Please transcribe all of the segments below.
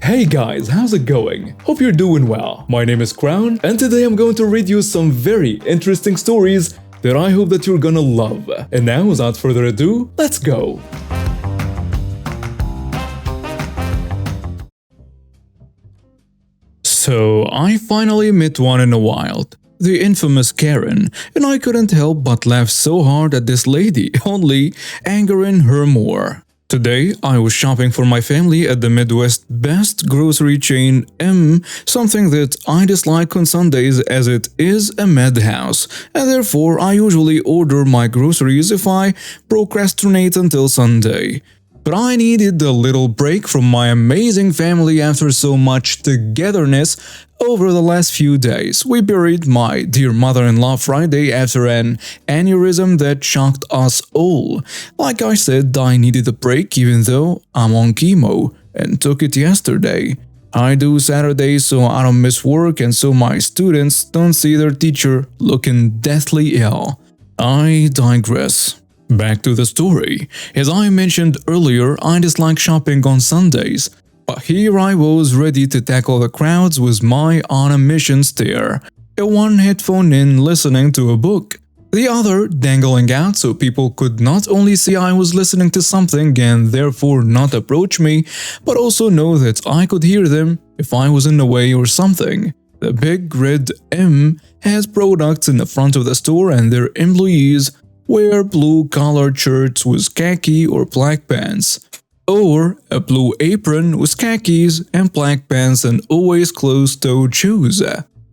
Hey guys, how's it going? Hope you're doing well. My name is Crown, and today I'm going to read you some very interesting stories that I hope that you're gonna love. And now, without further ado, let's go! So, I finally met one in the wild, the infamous Karen, and I couldn't help but laugh so hard at this lady, only angering her more. Today, I was shopping for my family at the Midwest's best grocery chain M, something that I dislike on Sundays as it is a madhouse, and therefore I usually order my groceries if I procrastinate until Sunday. But I needed a little break from my amazing family after so much togetherness over the last few days. We buried my dear mother-in-law Friday after an aneurysm that shocked us all. Like I said, I needed a break even though I'm on chemo and took it yesterday. I do Saturdays so I don't miss work and so my students don't see their teacher looking deathly ill. I digress. Back to the story. As I mentioned earlier, I dislike shopping on Sundays. But here I was ready to tackle the crowds with my on a mission stare. One headphone in listening to a book, the other dangling out so people could not only see I was listening to something and therefore not approach me, but also know that I could hear them if I was in the way or something. The big red M has products in the front of the store and their employees wear blue-collared shirts with khaki or black pants, or a blue apron with khakis and black pants and always closed-toed shoes.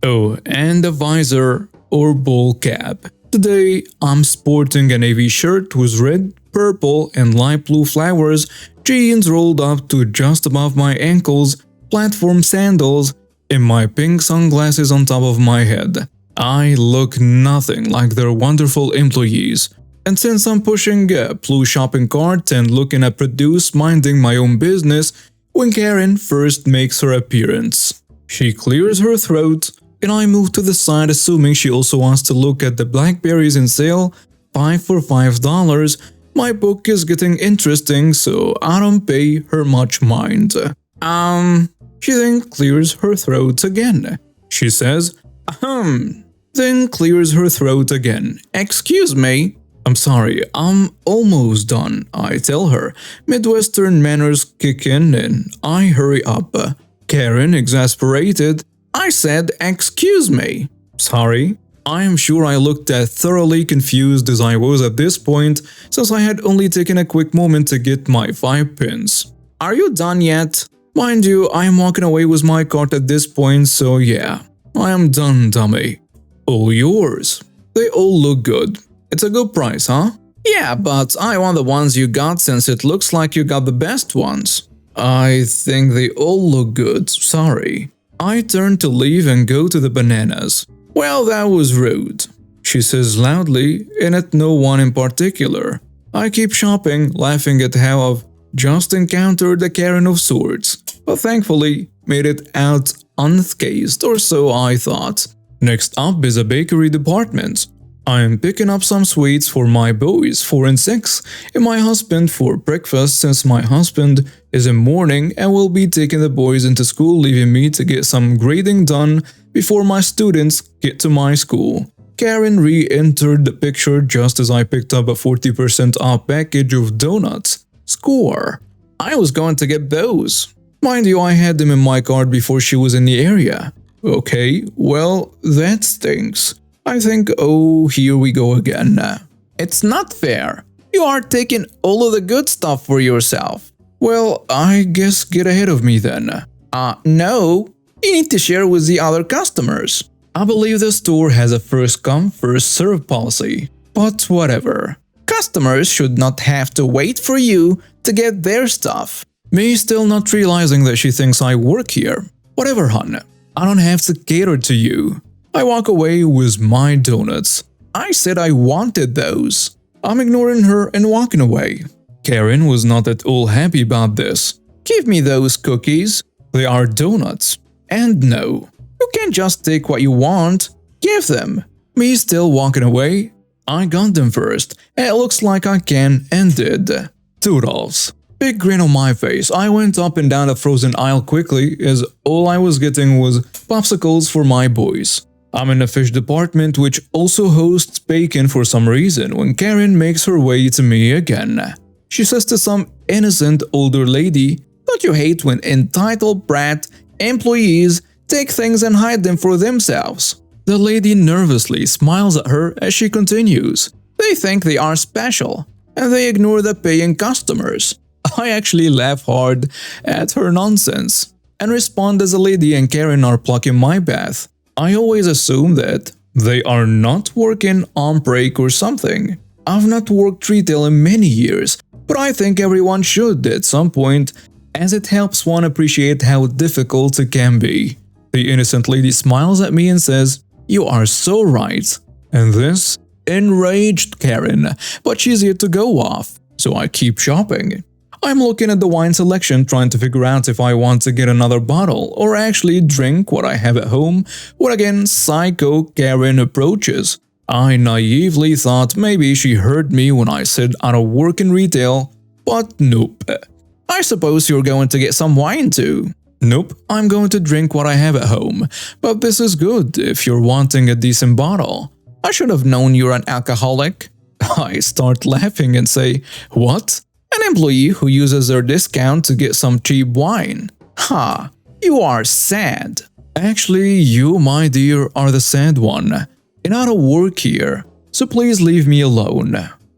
Oh, and a visor or ball cap. Today, I'm sporting a navy shirt with red, purple, and light blue flowers, jeans rolled up to just above my ankles, platform sandals, and my pink sunglasses on top of my head. I look nothing like their wonderful employees. And since I'm pushing a blue shopping cart and looking at produce minding my own business, when Karen first makes her appearance, she clears her throat, and I move to the side assuming she also wants to look at the blackberries in sale, 5 for $5. My book is getting interesting, so I don't pay her much mind. She then clears her throat again. She says, then clears her throat again. Excuse me. I'm sorry, I'm almost done, I tell her. Midwestern manners kick in and I hurry up. Karen, exasperated, I said, excuse me. Sorry. I am sure I looked as thoroughly confused as I was at this point, since I had only taken a quick moment to get my 5 pins. Are you done yet? Mind you, I am walking away with my cart at this point, so yeah, I am done, dummy. All yours. They all look good. It's a good price, huh? Yeah, but I want the ones you got since it looks like you got the best ones. I think they all look good, sorry. I turn to leave and go to the bananas. Well, that was rude, she says loudly, and at no one in particular. I keep shopping, laughing at how I've just encountered a Karen of sorts, but thankfully made it out unscathed, or so I thought. Next up is a bakery department. I'm picking up some sweets for my boys, 4 and 6, and my husband for breakfast since my husband is in mourning and will be taking the boys into school, leaving me to get some grading done before my students get to my school. Karen re-entered the picture just as I picked up a 40% off package of donuts. Score! I was going to get those. Mind you, I had them in my cart before she was in the area. Okay, well, that stinks. I think, oh, here we go again. It's not fair. You are taking all of the good stuff for yourself. Well, I guess get ahead of me then. No. You need to share with the other customers. I believe the store has a first come, first serve policy. But whatever. Customers should not have to wait for you to get their stuff. Me still not realizing that she thinks I work here. Whatever, hon. I don't have to cater to you. I walk away with my donuts. I said I wanted those. I'm ignoring her and walking away. Karen was not at all happy about this. Give me those cookies. They are donuts. And no, you can't just take what you want. Give them. Me still walking away. I got them first, and it looks like I can and did. Toodles. Big grin on my face, I went up and down the frozen aisle quickly as all I was getting was popsicles for my boys. I'm in the fish department, which also hosts bacon for some reason, when Karen makes her way to me again. She says to some innocent older lady, "Don't you hate when entitled brat employees take things and hide them for themselves?" The lady nervously smiles at her as she continues. "They think they are special, and they ignore the paying customers." I actually laugh hard at her nonsense and respond as a lady and Karen are plucking my bath. I always assume that they are not working on break or something. I've not worked retail in many years, but I think everyone should at some point, as it helps one appreciate how difficult it can be. The innocent lady smiles at me and says, "You are so right." And this enraged Karen, but she's yet to go off, so I keep shopping. I'm looking at the wine selection, trying to figure out if I want to get another bottle or actually drink what I have at home, when again psycho Karen approaches. I naively thought maybe she heard me when I said I don't work in retail, but nope. "I suppose you're going to get some wine too." "Nope, I'm going to drink what I have at home, but this is good if you're wanting a decent bottle." "I should have known you're an alcoholic." I start laughing and say, "What? An employee who uses their discount to get some cheap wine? Ha, you are sad." "Actually, you, my dear, are the sad one. And I don't work here, so please leave me alone.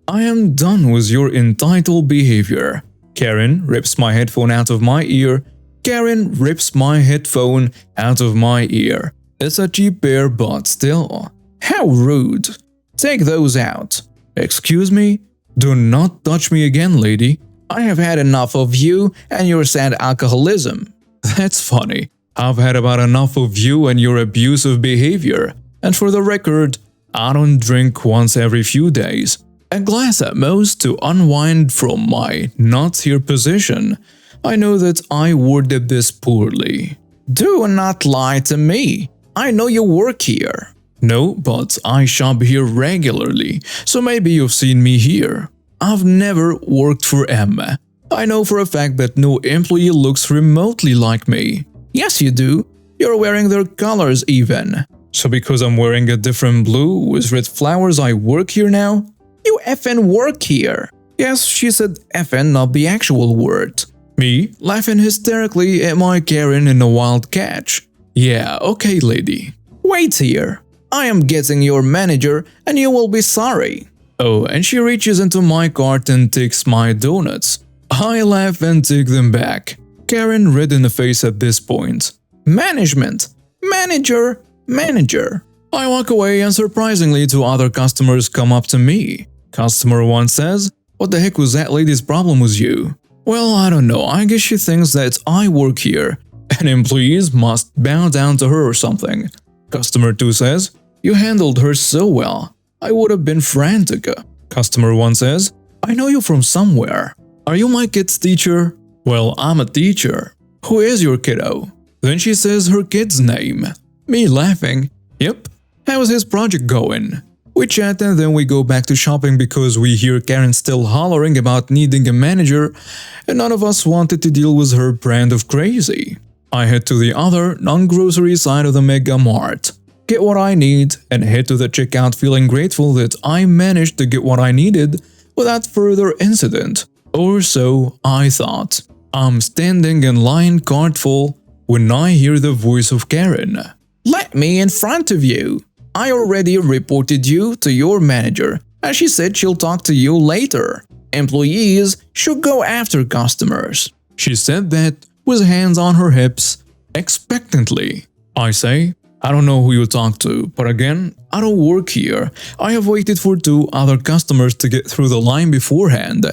I am done with your entitled behavior." Karen rips my headphone out of my ear. Karen rips my headphone out of my ear. It's a cheap pair, but still. How rude. "Take those out." "Excuse me? Do not touch me again, lady. I have had enough of you and your sad alcoholism." "That's funny. I've had about enough of you and your abusive behavior. And for the record, I don't drink once every few days. A glass at most to unwind from my not here position. I know that I worded this poorly." "Do not lie to me. I know you work here." "No, but I shop here regularly, so maybe you've seen me here. I've never worked for M. I know for a fact that no employee looks remotely like me." "Yes, you do. You're wearing their colors even." "So because I'm wearing a different blue with red flowers I work here now?" "You effing work here." Yes, she said effing, not the actual word. Me laughing hysterically at my Karen in a wild catch. "Yeah, okay, lady." "Wait here. I am getting your manager and you will be sorry." Oh, and she reaches into my cart and takes my donuts. I laugh and take them back. Karen red in the face at this point. "Management! Manager! Manager!" I walk away and surprisingly two other customers come up to me. Customer 1 says, "What the heck was that lady's problem with you?" "Well, I don't know, I guess she thinks that I work here and employees must bow down to her or something." Customer 2 says, "You handled her so well. I would have been frantic." Customer 1 says, "I know you from somewhere. Are you my kid's teacher?" "Well, I'm a teacher." "Who is your kiddo?" Then she says her kid's name. Me laughing, "Yep. How's his project going?" We chat and then we go back to shopping because we hear Karen still hollering about needing a manager and none of us wanted to deal with her brand of crazy. I head to the other, non-grocery side of the Mega Mart, get what I need, and head to the checkout feeling grateful that I managed to get what I needed without further incident. Or so I thought. I'm standing in line cart full when I hear the voice of Karen. "Let me in front of you. I already reported you to your manager and she said she'll talk to you later. Employees should go after customers." She said that with hands on her hips, expectantly. I say, "I don't know who you talk to, but again, I don't work here. I have waited for 2 other customers to get through the line beforehand.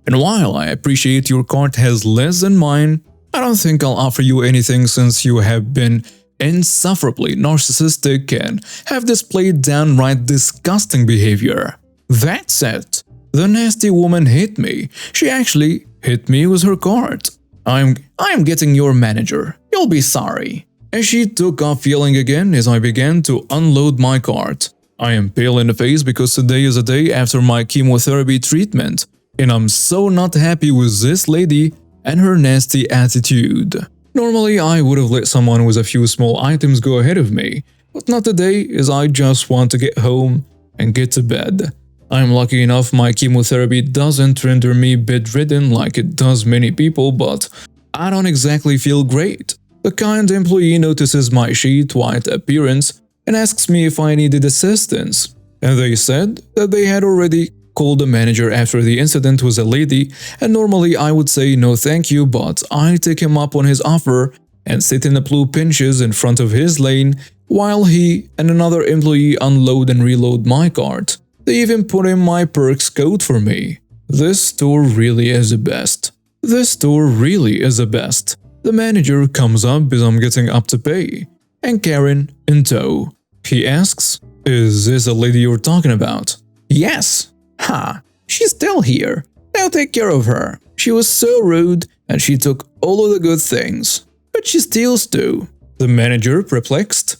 And while I appreciate your cart has less than mine, I don't think I'll offer you anything since you have been insufferably narcissistic and have displayed downright disgusting behavior." That's it. The nasty woman hit me. She actually hit me with her cart. I'm getting your manager. You'll be sorry." And she took off yelling again as I began to unload my cart. I am pale in the face because today is a day after my chemotherapy treatment, and I'm so not happy with this lady and her nasty attitude. Normally, I would have let someone with a few small items go ahead of me, but not today, as I just want to get home and get to bed. I'm lucky enough my chemotherapy doesn't render me bedridden like it does many people, but I don't exactly feel great. The kind employee notices my sheet white appearance and asks me if I needed assistance, and they said that they had already called the manager after the incident with a lady, and normally I would say no thank you, but I take him up on his offer and sit in the blue pinches in front of his lane while he and another employee unload and reload my cart. They even put in my perks code for me. This store really is the best. This store really is the best. The manager comes up as I'm getting up to pay, and Karen in tow. He asks, "Is this a lady you're talking about?" "Yes." "Ha, she's still here. Now take care of her. She was so rude and she took all of the good things. But she steals too." The manager, perplexed.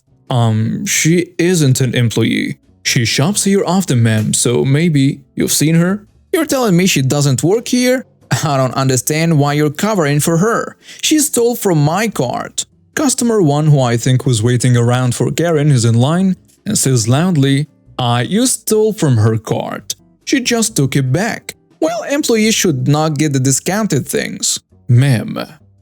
She isn't an employee. She shops here often, ma'am, so maybe you've seen her?" "You're telling me she doesn't work here? I don't understand why you're covering for her. She stole from my cart." Customer 1, who I think was waiting around for Karen, is in line and says loudly, "You stole from her cart. She just took it back." "Well, employees should not get the discounted things." "Ma'am,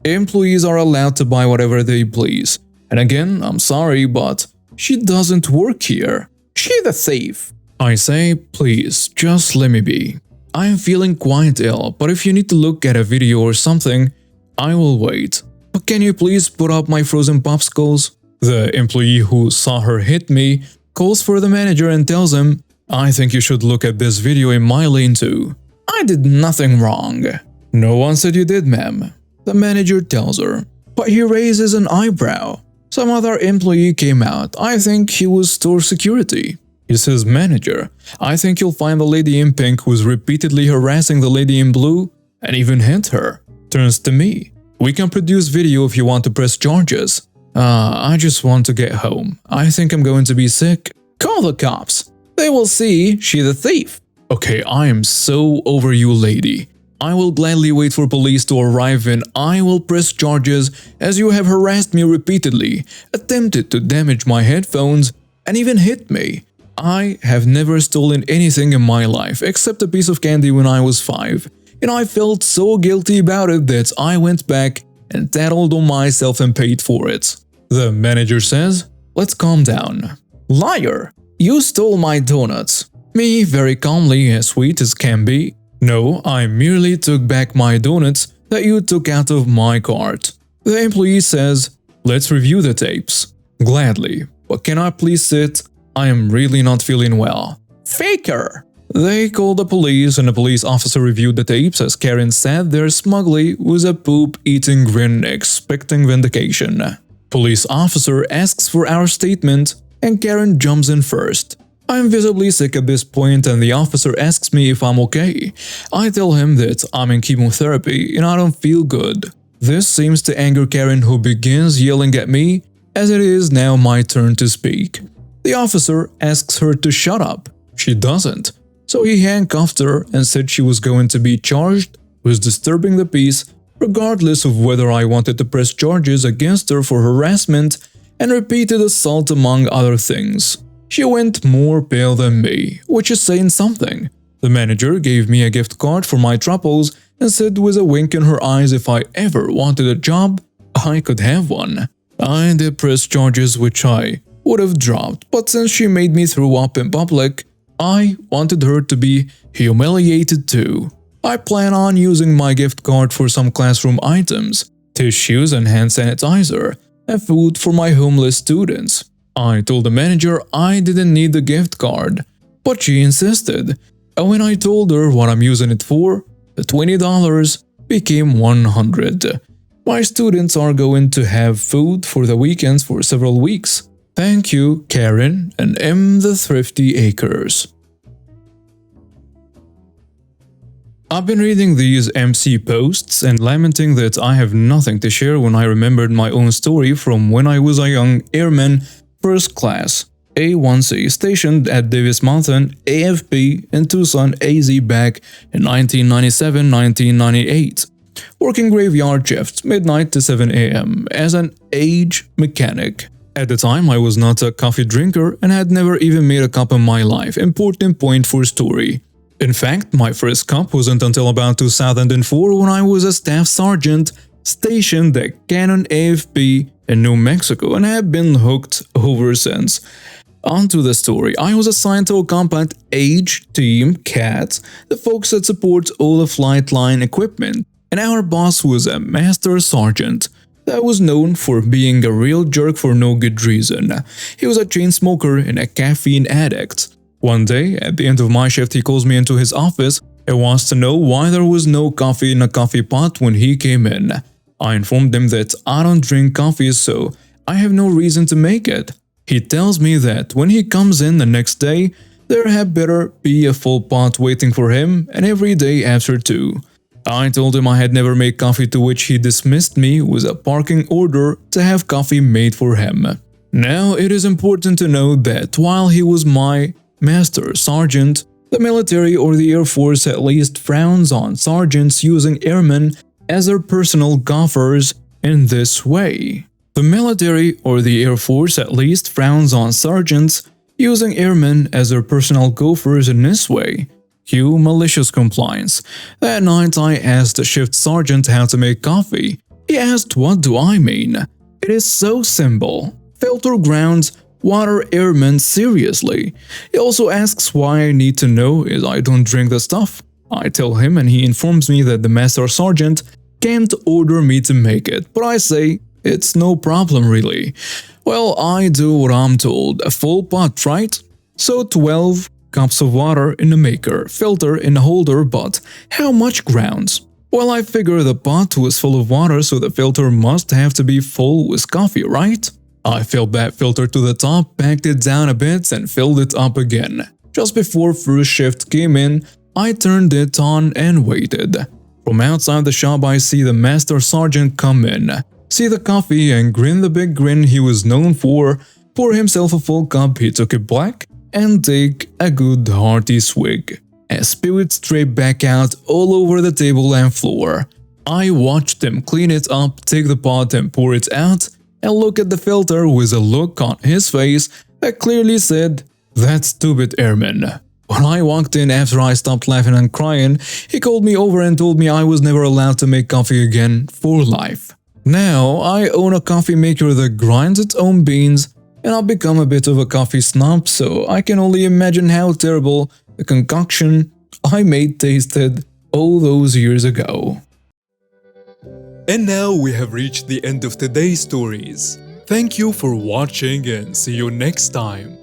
employees are allowed to buy whatever they please. And again, I'm sorry, but she doesn't work here. She's a thief." I say, "Please, just let me be. I'm feeling quite ill, but if you need to look at a video or something, I will wait. But can you please put up my frozen popsicles?" The employee who saw her hit me calls for the manager and tells him, "I think you should look at this video in my lane too." "I did nothing wrong." "No one said you did, ma'am," the manager tells her. But he raises an eyebrow. Some other employee came out. I think he was store security. He says, "Manager, I think you'll find the lady in pink who was repeatedly harassing the lady in blue and even hit her." Turns to me. "We can produce video if you want to press charges." I just want to get home. I think I'm going to be sick." "Call the cops. They will see she's a thief." "Okay, I am so over you, lady. I will gladly wait for police to arrive and I will press charges as you have harassed me repeatedly, attempted to damage my headphones, and even hit me. I have never stolen anything in my life except a piece of candy when I was 5, and I felt so guilty about it that I went back and tattled on myself and paid for it." The manager says, "Let's calm down." "Liar! You stole my donuts." Me, very calmly, as sweet as can be. "No, I merely took back my donuts that you took out of my cart." The employee says, "Let's review the tapes." Gladly. "But can I please sit? I am really not feeling well." "Faker!" They called the police and the police officer reviewed the tapes as Karen sat there smugly with a poop-eating grin expecting vindication. Police officer asks for our statement and Karen jumps in first. I'm visibly sick at this point and the officer asks me if I'm okay. I tell him that I'm in chemotherapy and I don't feel good. This seems to anger Karen, who begins yelling at me as it is now my turn to speak. The officer asks her to shut up. She doesn't. So he handcuffed her and said she was going to be charged with disturbing the peace regardless of whether I wanted to press charges against her for harassment and repeated assault among other things. She went more pale than me, which is saying something. The manager gave me a gift card for my troubles and said with a wink in her eyes if I ever wanted a job, I could have one. I did press charges which I would have dropped, but since she made me throw up in public, I wanted her to be humiliated too. I plan on using my gift card for some classroom items, tissues and hand sanitizer, and food for my homeless students. I told the manager I didn't need the gift card, but she insisted, and when I told her what I'm using it for, the $20 became $100. My students are going to have food for the weekends for several weeks. Thank you, Karen and M. the Thrifty Acres. I've been reading these MC posts and lamenting that I have nothing to share when I remembered my own story from when I was a young airman first class. A1C stationed at Davis Mountain, AFP in Tucson, AZ back in 1997-1998, working graveyard shifts midnight to 7 a.m. as an age mechanic. At the time, I was not a coffee drinker and had never even made a cup in my life. Important point for story. In fact, my first cup wasn't until about 2004 when I was a staff sergeant stationed at Cannon AFP in New Mexico and have been hooked ever since. On to the story. I was assigned to a combat age team CAT, the folks that support all the flight line equipment, and our boss was a master sergeant that was known for being a real jerk for no good reason. He was a chain smoker and a caffeine addict. One day, at the end of my shift, he calls me into his office and wants to know why there was no coffee in a coffee pot when he came in. I informed him that I don't drink coffee, so I have no reason to make it. He tells me that when he comes in the next day, there had better be a full pot waiting for him, and every day after too. I told him I had never made coffee, to which he dismissed me with a parking order to have coffee made for him. Now, it is important to note that while he was my master sergeant, the military or the Air Force at least frowns on sergeants using airmen as their personal gophers in this way. The military or the Air Force at least frowns on sergeants using airmen as their personal gophers in this way. Cue malicious compliance. That night I asked the shift sergeant how to make coffee. He asked, what do I mean? It is so simple. Filter grounds, water, airmen, seriously. He also asks why I need to know as I don't drink the stuff. I tell him and he informs me that the master sergeant can't order me to make it, but I say, it's no problem really. Well, I do what I'm told, a full pot, right? So 12 cups of water in the maker, filter in the holder, but how much grounds? Well, I figure the pot was full of water, so the filter must have to be full with coffee, right? I filled that filter to the top, backed it down a bit, and filled it up again. Just before first shift came in, I turned it on and waited. From outside the shop, I see the master sergeant come in, see the coffee, and grin the big grin he was known for, pour himself a full cup, he took it black, and take a good hearty swig, as spewed straight back out all over the table and floor. I watched him clean it up, take the pot and pour it out, and look at the filter with a look on his face that clearly said, "That's stupid, airman." When I walked in after I stopped laughing and crying, he called me over and told me I was never allowed to make coffee again for life. Now, I own a coffee maker that grinds its own beans, and I've become a bit of a coffee snob, so I can only imagine how terrible the concoction I made tasted all those years ago. And now we have reached the end of today's stories. Thank you for watching and see you next time.